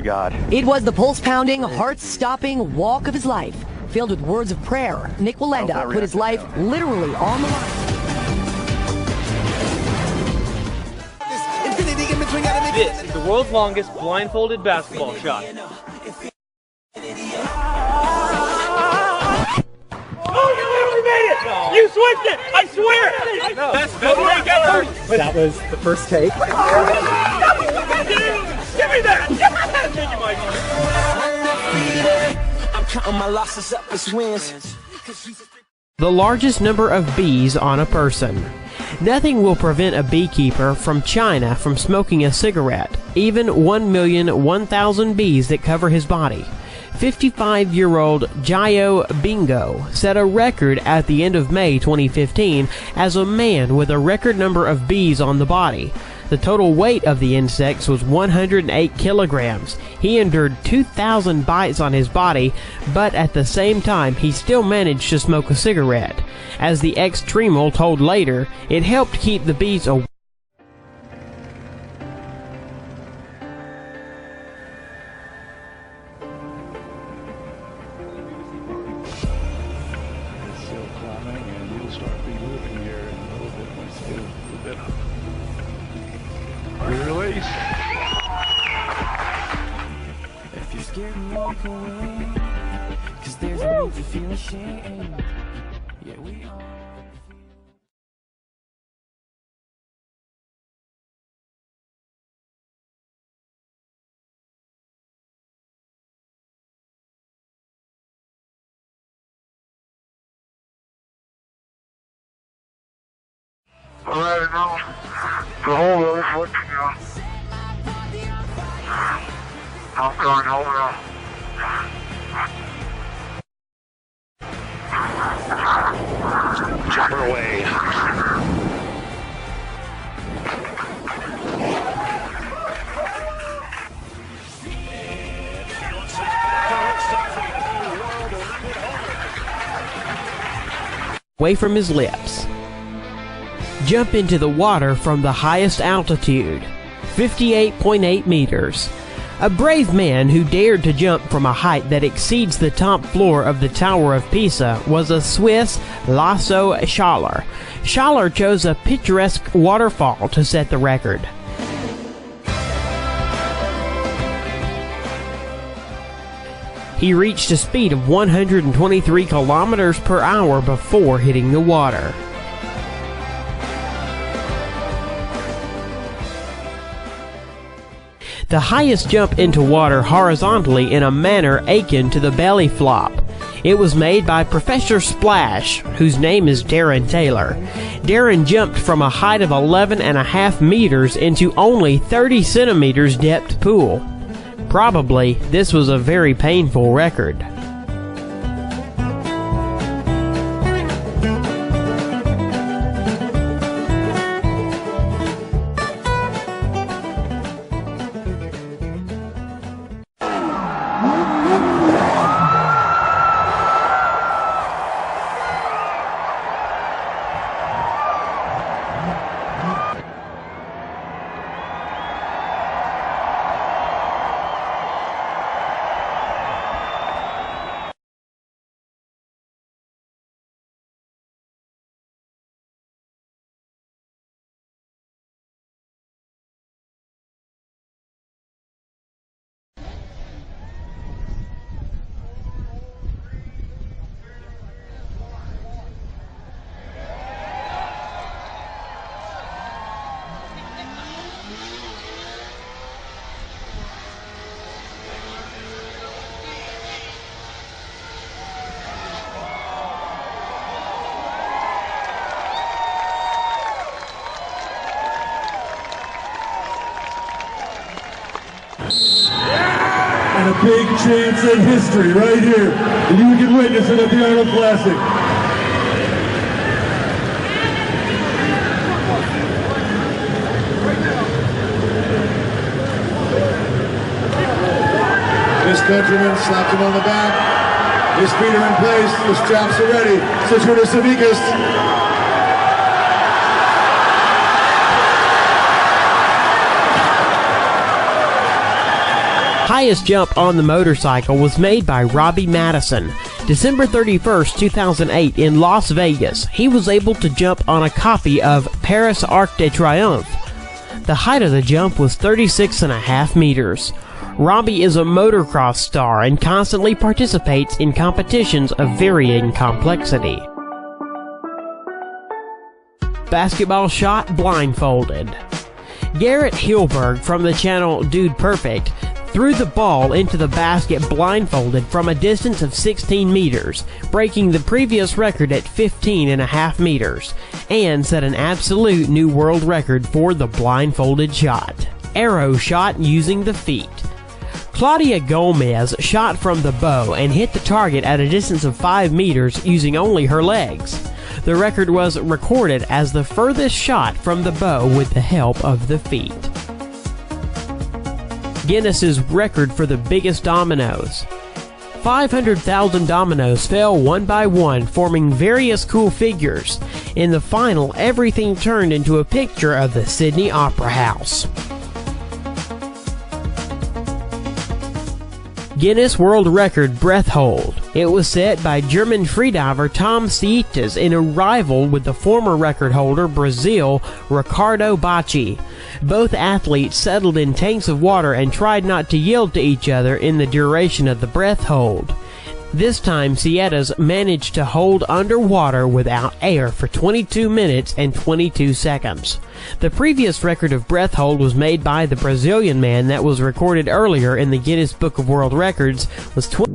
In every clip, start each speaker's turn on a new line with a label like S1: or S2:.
S1: God.
S2: It was the pulse-pounding, heart-stopping walk of his life. Filled with words of prayer, Nik Wallenda put his life literally on the line.
S3: This is the world's longest blindfolded basketball shot. Oh, you literally made it! No. You switched it! I swear! No.
S4: That was the first take.
S3: Give me that! Thank you, Mike.
S5: I'm counting my losses up as wins.
S6: The largest number of bees on a person. Nothing will prevent a beekeeper from China from smoking a cigarette, even 1,001,000 bees that cover his body. 55-year-old Jayo Bingo set a record at the end of May 2015 as a man with a record number of bees on the body. The total weight of the insects was 108 kilograms. He endured 2,000 bites on his body, but at the same time he still managed to smoke a cigarette. As the ex-Tremel told later, it helped keep the bees away.
S1: Release.
S5: If you're scared, walk away. 'Cause there's no need to feel ashamed. Yeah, we are.
S1: Alright, now, the whole road is looking out. I'm going over. Jump her away.
S6: Away from his lips. Jump into the water from the highest altitude, 58.8 meters. A brave man who dared to jump from a height that exceeds the top floor of the Tower of Pisa was a Swiss Lasso Schaller. Schaller chose a picturesque waterfall to set the record. He reached a speed of 123 kilometers per hour before hitting the water. The highest jump into water horizontally in a manner akin to the belly flop. It was made by Professor Splash, whose name is Darren Taylor. Darren jumped from a height of 11.5 meters into only 30 centimeters depth pool. Probably, this was a very painful record.
S7: And a big chance at history right here. And you can witness it at the Arnold Classic. This countryman slapped him on the back. His feet are in place. The straps are ready. Citrus Savicus.
S6: highest jump on the motorcycle was made by Robbie Madison. December 31st, 2008 in Las Vegas, he was able to jump on a copy of Paris Arc de Triomphe. The height of the jump was 36.5 meters. Robbie is a motocross star and constantly participates in competitions of varying complexity. Basketball shot blindfolded. Garrett Hilberg from the channel Dude Perfect threw the ball into the basket blindfolded from a distance of 16 meters, breaking the previous record at 15.5 meters, and set an absolute new world record for the blindfolded shot. Arrow shot using the feet. Claudia Gomez shot from the bow and hit the target at a distance of 5 meters using only her legs. The record was recorded as the furthest shot from the bow with the help of the feet. Guinness's record for the biggest dominoes. 500,000 dominoes fell one by one, forming various cool figures. In the final, everything turned into a picture of the Sydney Opera House. Guinness World Record breath hold. It was set by German freediver Tom Sietes in a rival with the former record holder, Brazil, Ricardo Bacci. Both athletes settled in tanks of water and tried not to yield to each other in the duration of the breath hold. This time, Sietes managed to hold underwater without air for 22 minutes and 22 seconds. The previous record of breath hold was made by the Brazilian man that was recorded earlier in the Guinness Book of World Records was 20.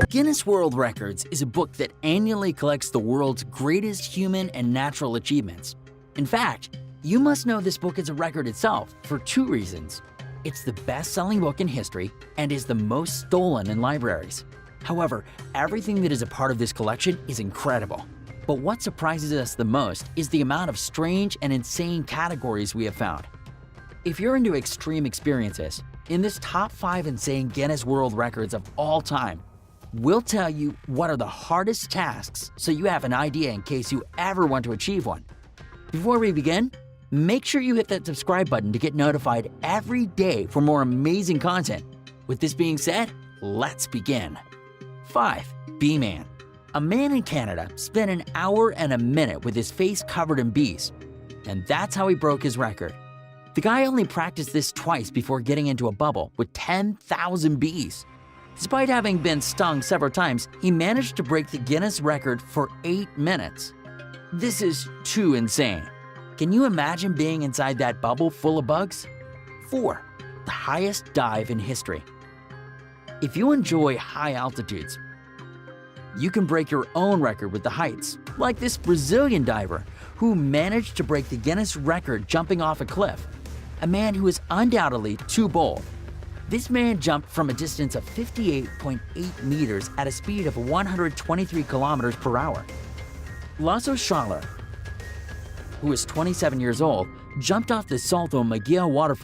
S8: Guinness World Records is a book that annually collects the world's greatest human and natural achievements. In fact, you must know this book is a record itself for two reasons. It's the best-selling book in history and is the most stolen in libraries. However, everything that is a part of this collection is incredible. But what surprises us the most is the amount of strange and insane categories we have found. If you're into extreme experiences, in this top 5 insane Guinness World Records of all time, we'll tell you what are the hardest tasks so you have an idea in case you ever want to achieve one. Before we begin, make sure you hit that subscribe button to get notified every day for more amazing content. With this being said, let's begin. 5. Bee-Man. A man in Canada spent an hour and a minute with his face covered in bees, and that's how he broke his record. The guy only practiced this twice before getting into a bubble with 10,000 bees. Despite having been stung several times, he managed to break the Guinness record for 8 minutes. This is too insane. Can you imagine being inside that bubble full of bugs? 4. The highest dive in history. If you enjoy high altitudes, you can break your own record with the heights, like this Brazilian diver who managed to break the Guinness record jumping off a cliff, a man who is undoubtedly too bold. This man jumped from a distance of 58.8 meters at a speed of 123 kilometers per hour. Lasso Schaller, who is 27 years old, jumped off the Salto Magia waterfall